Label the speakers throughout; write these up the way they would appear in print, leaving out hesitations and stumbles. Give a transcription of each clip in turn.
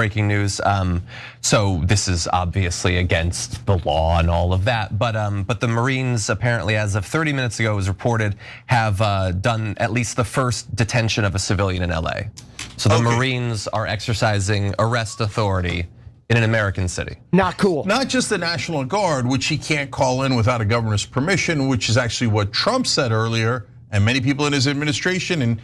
Speaker 1: breaking news. So this is obviously against the law and all of that, but the Marines apparently, as of 30 minutes ago, it was reported, have done at least the first detention of a civilian in LA. So the Marines are exercising arrest authority in an American city.
Speaker 2: Not cool.
Speaker 3: Not just the National Guard, which he can't call in without a governor's permission, which is actually what Trump said earlier, and many people in his administration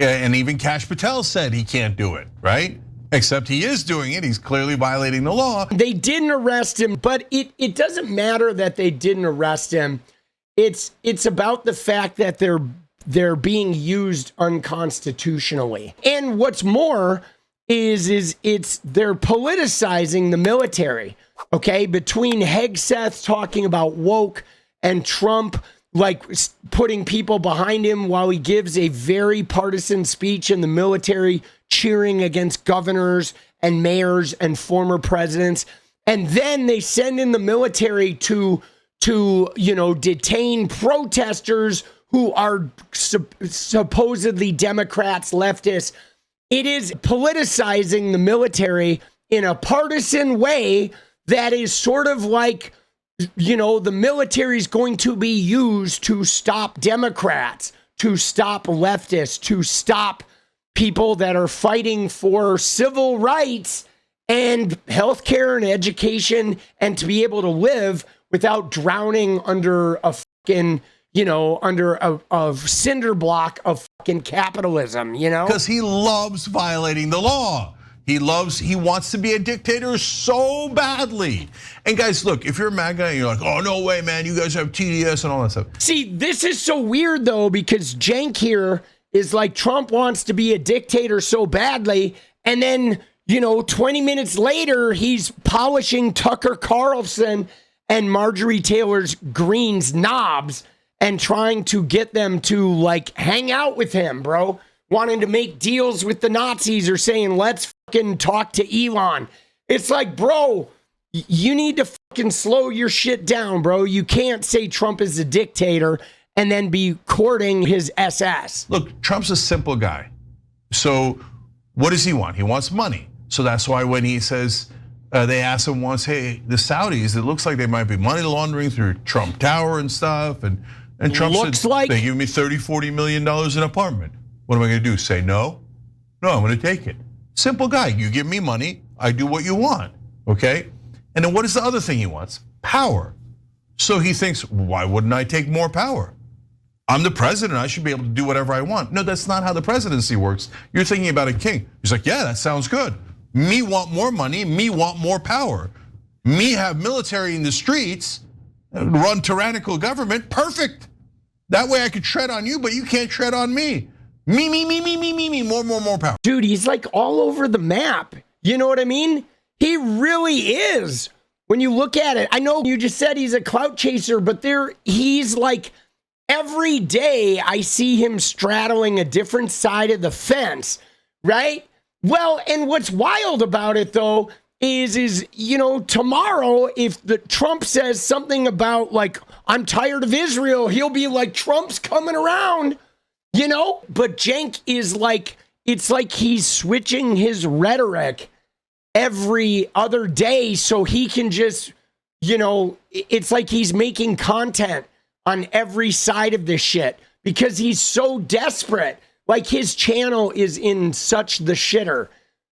Speaker 3: and even 𝗙cie Patel said he can't do it, right? Except he is doing it. He's clearly violating the law.
Speaker 2: They didn't arrest him, but it doesn't matter that they didn't arrest him. It's about the fact that they're being used unconstitutionally. And what's more is they're politicizing the military, okay? Between Hegseth talking about woke and Trump like putting people behind him while he gives a very partisan speech in the military, cheering against governors and mayors and former presidents. And then they send in the military to detain protesters who are supposedly Democrats, leftists. It is politicizing the military in a partisan way that is sort of like, the military is going to be used to stop Democrats, to stop leftists, to stop people that are fighting for civil rights and healthcare and education, and to be able to live without drowning under a fucking, under a cinder block of fucking capitalism,
Speaker 3: Because he loves violating the law. He wants to be a dictator so badly. And guys, look, if you're a MAGA and you're like, oh, no way, man, you guys have TDS and all that stuff.
Speaker 2: See, this is so weird though, because Cenk here is like, Trump wants to be a dictator so badly. And then, 20 minutes later, he's polishing Tucker Carlson and Marjorie Taylor Greene's knobs and trying to get them to like hang out with him, bro. Wanting to make deals with the Nazis or saying, let's fucking talk to Elon. It's like, bro, you need to fucking slow your shit down, bro. You can't say Trump is a dictator and then be courting his SS.
Speaker 3: Look, Trump's a simple guy. So what does he want? He wants money. So that's why when he says, they asked him once, hey, the Saudis, it looks like they might be money laundering through Trump Tower and stuff. And Trump said, they give me $30-40 million an apartment. What am I gonna do, say no? No, I'm gonna take it. Simple guy, you give me money, I do what you want, okay? And then what is the other thing he wants? Power. So he thinks, why wouldn't I take more power? I'm the president, I should be able to do whatever I want. No, that's not how the presidency works. You're thinking about a king. He's like, yeah, that sounds good. Me want more money, me want more power. Me have military in the streets, run tyrannical government, perfect. That way I could tread on you, but you can't tread on me. Me, more power.
Speaker 2: Dude, he's like all over the map. You know what I mean? He really is. When you look at it, I know you just said he's a clout chaser, but he's like, every day I see him straddling a different side of the fence, right? Well, and what's wild about it though is tomorrow, if the Trump says something about like, I'm tired of Israel, he'll be like, Trump's coming around. But Cenk is like, it's like he's switching his rhetoric every other day so he can just, it's like he's making content on every side of this shit because he's so desperate. Like his channel is in such the shitter.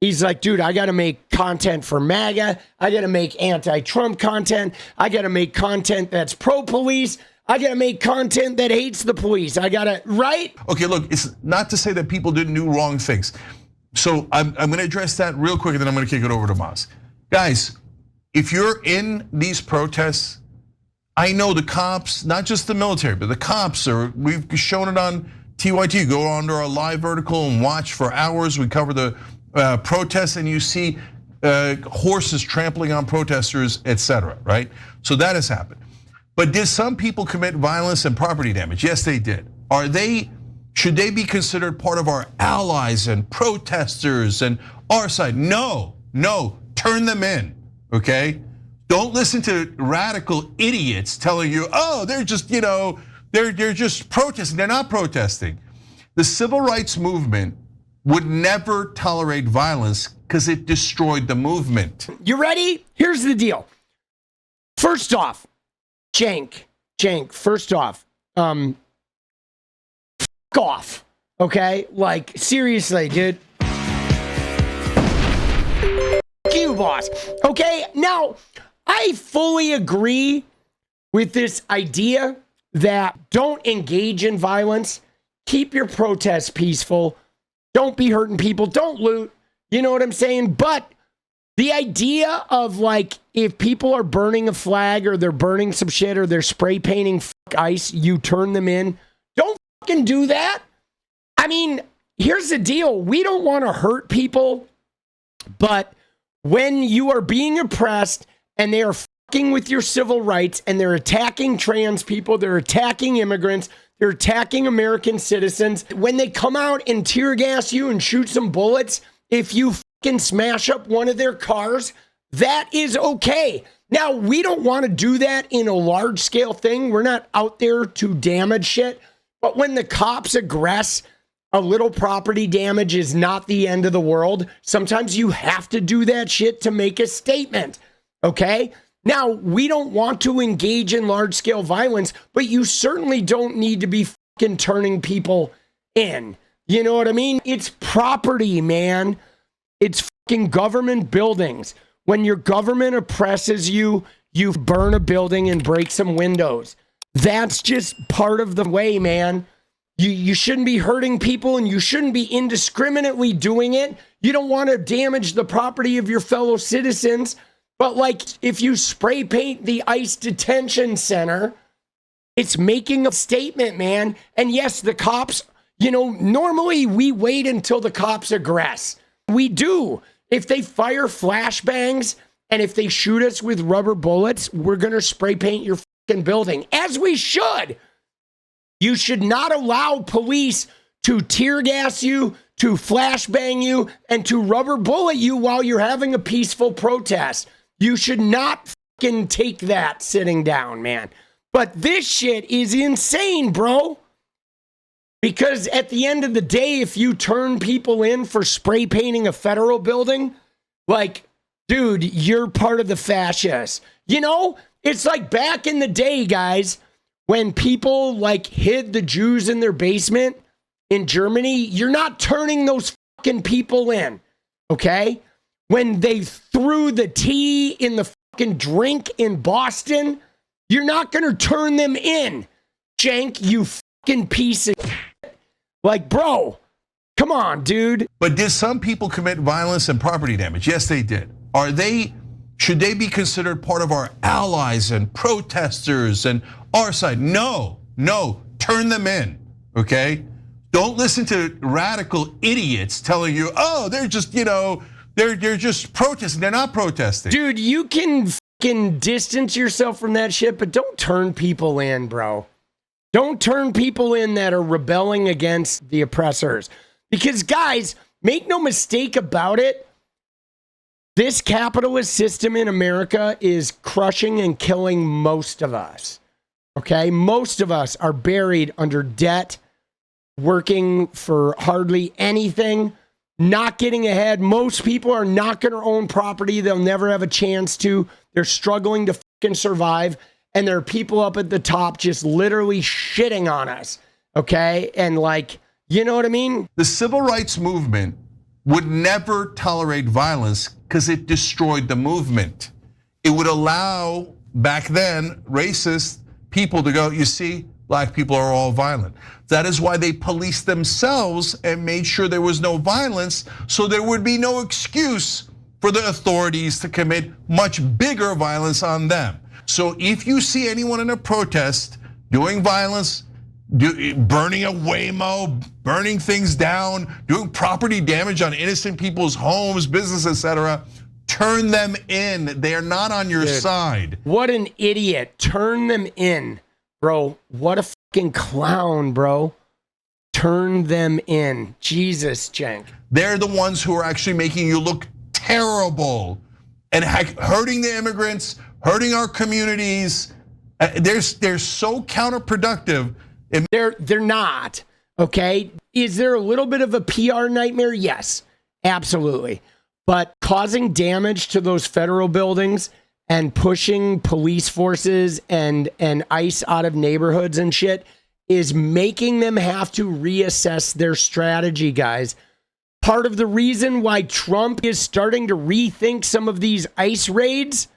Speaker 2: He's like, dude, I got to make content for MAGA. I got to make anti-Trump content. I got to make content that's pro-police. I gotta make content that hates the police. Right?
Speaker 3: Okay, look, it's not to say that people didn't do wrong things. So I'm gonna address that real quick and then I'm gonna kick it over to Mas. Guys, if you're in these protests, I know the cops, not just the military, but the cops we've shown it on TYT. Go onto our live vertical and watch for hours. We cover the protests and you see horses trampling on protesters, etc. right? So that has happened. But did some people commit violence and property damage? Yes, they did. Should they be considered part of our allies and protesters and our side? No, turn them in, okay? Don't listen to radical idiots telling you, oh, they're just, they're just protesting. They're not protesting. The civil rights movement would never tolerate violence because it destroyed the movement.
Speaker 2: You ready? Here's the deal. First off, Cenk, first off, fuck off, okay? Like, seriously, dude. Fuck you, boss. Okay, now, I fully agree with this idea that don't engage in violence, keep your protests peaceful, don't be hurting people, don't loot, you know what I'm saying? But the idea of, like, if people are burning a flag or they're burning some shit or they're spray painting ICE, you turn them in. Don't fucking do that. I mean, here's the deal. We don't want to hurt people, but when you are being oppressed and they are fucking with your civil rights and they're attacking trans people, they're attacking immigrants, they're attacking American citizens, when they come out and tear gas you and shoot some bullets, if you fucking smash up one of their cars, that is okay. Now, we don't want to do that in a large scale thing. We're not out there to damage shit. But when the cops aggress, a little property damage is not the end of the world. Sometimes you have to do that shit to make a statement. Okay? Now, we don't want to engage in large scale violence, but you certainly don't need to be fucking turning people in. You know what I mean? It's property, man. It's fucking government buildings. When your government oppresses you, you burn a building and break some windows. That's just part of the way, man. You shouldn't be hurting people and you shouldn't be indiscriminately doing it. You don't want to damage the property of your fellow citizens. But, like, if you spray paint the ICE detention center, it's making a statement, man. And yes, the cops, you know, normally we wait until the cops aggress. We do. If they fire flashbangs and if they shoot us with rubber bullets, we're going to spray paint your fucking building, as we should. You should not allow police to tear gas you, to flashbang you, and to rubber bullet you while you're having a peaceful protest. You should not fucking take that sitting down, man. But this shit is insane, bro. Because at the end of the day, if you turn people in for spray painting a federal building, like, dude, you're part of the fascists. You know, it's like back in the day, guys, when people, like, hid the Jews in their basement in Germany. You're not turning those fucking people in, okay? When they threw the tea in the fucking drink in Boston, you're not going to turn them in, Cenk, you fucking piece of shit. Like, bro, come on, dude.
Speaker 3: But did some people commit violence and property damage? Yes, they did. Should they be considered part of our allies and protesters and our side? No, turn them in, okay? Don't listen to radical idiots telling you, oh, they're just, you know, they're just protesting. They're not protesting.
Speaker 2: Dude, you can fucking distance yourself from that shit, but don't turn people in, bro. Don't turn people in that are rebelling against the oppressors. Because, guys, make no mistake about it, this capitalist system in America is crushing and killing most of us. Okay? Most of us are buried under debt, working for hardly anything, not getting ahead. Most people are not going to own property. They'll never have a chance to. They're struggling to fucking survive. And there are people up at the top just literally shitting on us, okay? And, like, you know what I mean?
Speaker 3: The civil rights movement would never tolerate violence because it destroyed the movement. It would allow, back then, racist people to go, you see, black people are all violent. That is why they policed themselves and made sure there was no violence, so there would be no excuse for the authorities to commit much bigger violence on them. So if you see anyone in a protest doing violence, burning a Waymo, burning things down, doing property damage on innocent people's homes, business, etc., turn them in. They are not on your side.
Speaker 2: What an idiot. Turn them in, bro. What a fucking clown, bro. Turn them in. Jesus, Cenk.
Speaker 3: They're the ones who are actually making you look terrible and hurting the immigrants, hurting our communities. They're so counterproductive.
Speaker 2: They're not, okay? Is there a little bit of a PR nightmare? Yes, absolutely. but causing damage to those federal buildings and pushing police forces and ICE out of neighborhoods and shit is making them have to reassess their strategy, guys. Part of the reason why Trump is starting to rethink some of these ICE raids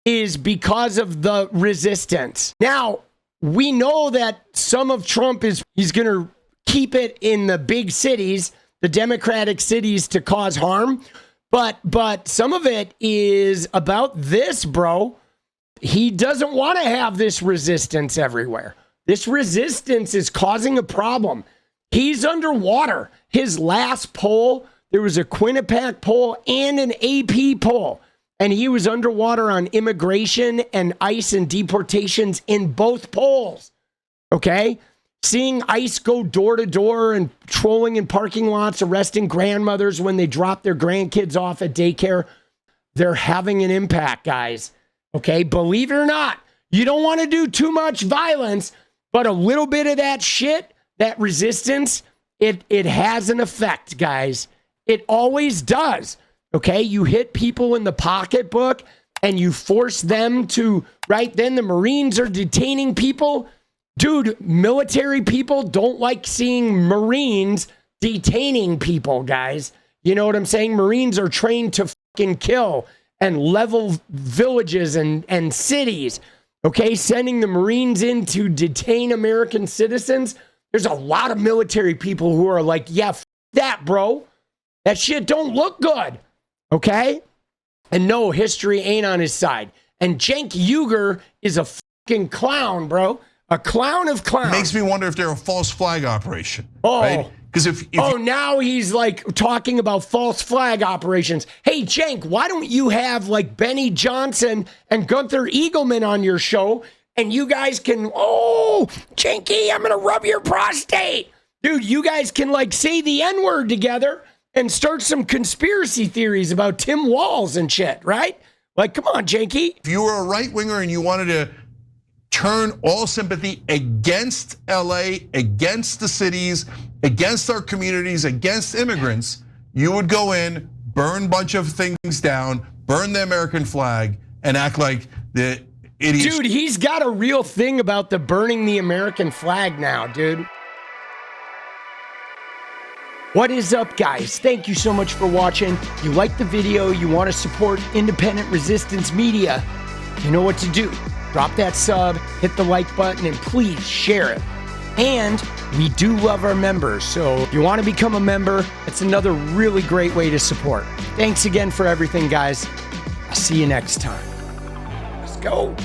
Speaker 2: is because of the resistance. Now, we know that some of Trump he's going to keep it in the big cities, the Democratic cities, to cause harm. But some of it is about this, bro. He doesn't want to have this resistance everywhere. This resistance is causing a problem. He's underwater. His last poll, there was a Quinnipiac poll and an AP poll, and he was underwater on immigration and ICE and deportations in both polls. Okay? Seeing ICE go door to door and trolling in parking lots, arresting grandmothers when they drop their grandkids off at daycare, they're having an impact, guys. Okay? Believe it or not, you don't want to do too much violence, but a little bit of that shit, that resistance, it has an effect, guys. It always does. Okay? You hit people in the pocketbook and you force them to, right? Then the Marines are detaining people. Dude, military people don't like seeing Marines detaining people, guys. You know what I'm saying? Marines are trained to fucking kill and level villages and cities. Okay, sending the Marines in to detain American citizens. There's a lot of military people who are like, yeah, that, bro. That shit don't look good. Okay? And no, history ain't on his side. And Cenk Uygur is a fucking clown, bro. A clown of clowns.
Speaker 3: Makes me wonder if they're a false flag operation.
Speaker 2: Oh,
Speaker 3: right? Because if
Speaker 2: now he's like talking about false flag operations. Hey, Cenk, why don't you have like Benny Johnson and Gunther Eagleman on your show, and you guys can, Cenky, I'm gonna rub your prostate, dude. You guys can like say the N-word together and start some conspiracy theories about Tim Walz and shit, right? Like, come on, Cenky.
Speaker 3: If you were a right winger and you wanted to turn all sympathy against LA, against the cities, against our communities, against immigrants, you would go in, burn a bunch of things down, burn the American flag, and act like the idiots.
Speaker 2: Dude, he's got a real thing about the burning the American flag now, dude. What is up, guys? Thank you so much for watching. You like the video, you want to support independent resistance media, you know what to do. Drop that sub, hit the like button, and please share it. And we do love our members, so if you want to become a member, it's another really great way to support. Thanks again for everything, guys. I'll see you next time. Let's go.